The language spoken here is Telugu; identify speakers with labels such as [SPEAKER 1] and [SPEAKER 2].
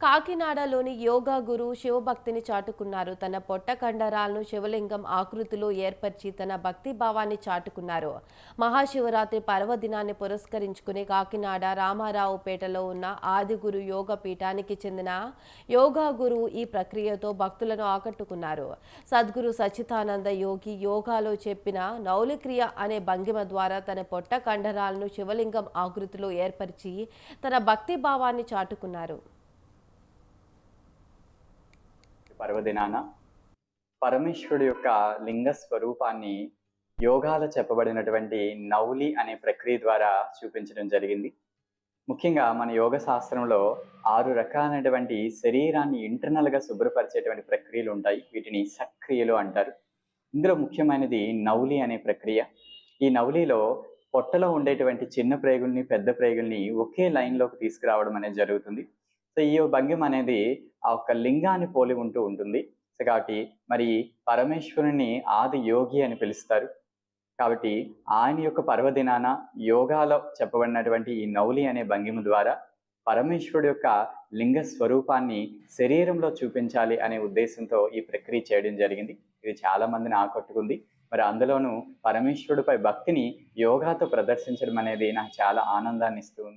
[SPEAKER 1] కాకినాడలోని యోగా గురు శివభక్తిని చాటుకున్నారు. తన పొట్ట కండరాలను శివలింగం ఆకృతిలో ఏర్పరిచి తన భక్తి భావాన్ని చాటుకున్నారు. మహాశివరాత్రి పర్వదినాన్ని పురస్కరించుకుని కాకినాడ రామారావుపేటలో ఉన్న ఆదిగురు యోగ పీఠానికి చెందిన యోగా గురువు ఈ ప్రక్రియతో భక్తులను ఆకట్టుకున్నారు. సద్గురు సచ్చిదానంద యోగి యోగాలో చెప్పిన నౌలిక్రియ అనే భంగిమ ద్వారా తన పొట్ట కండరాలను శివలింగం ఆకృతిలో ఏర్పరిచి తన భక్తి భావాన్ని చాటుకున్నారు.
[SPEAKER 2] పర్వదినాన పరమేశ్వరుడు యొక్క లింగ స్వరూపాన్ని యోగాలో చెప్పబడినటువంటి నౌలి అనే ప్రక్రియ ద్వారా చూపించడం జరిగింది. ముఖ్యంగా మన యోగ శాస్త్రంలో 6 రకాలైనటువంటి శరీరాన్ని ఇంటర్నల్గా శుభ్రపరిచేటువంటి ప్రక్రియలు ఉంటాయి. వీటిని సక్రియలు అంటారు. ఇందులో ముఖ్యమైనది నౌలి అనే ప్రక్రియ. ఈ నౌలిలో పొట్టలో ఉండేటువంటి చిన్న ప్రేగుల్ని పెద్ద ప్రేగుల్ని ఒకే లైన్లోకి తీసుకురావడం అనేది జరుగుతుంది. సో ఈ భంగిమ అనేది ఆ ఒక్క లింగాన్ని పోలి ఉంటుంది. సో కాబట్టి మరి పరమేశ్వరుని ఆది యోగి అని పిలుస్తారు. కాబట్టి ఆయన యొక్క పర్వదినాన యోగాలో చెప్పబడినటువంటి ఈ నౌలి అనే భంగిమ ద్వారా పరమేశ్వరుడు యొక్క లింగ స్వరూపాన్ని శరీరంలో చూపించాలి అనే ఉద్దేశంతో ఈ ప్రక్రియ చేయడం జరిగింది. ఇది చాలా మందిని ఆకట్టుకుంది. మరి అందులోనూ పరమేశ్వరుడిపై భక్తిని యోగాతో ప్రదర్శించడం అనేది నాకు చాలా ఆనందాన్ని ఇస్తుంది.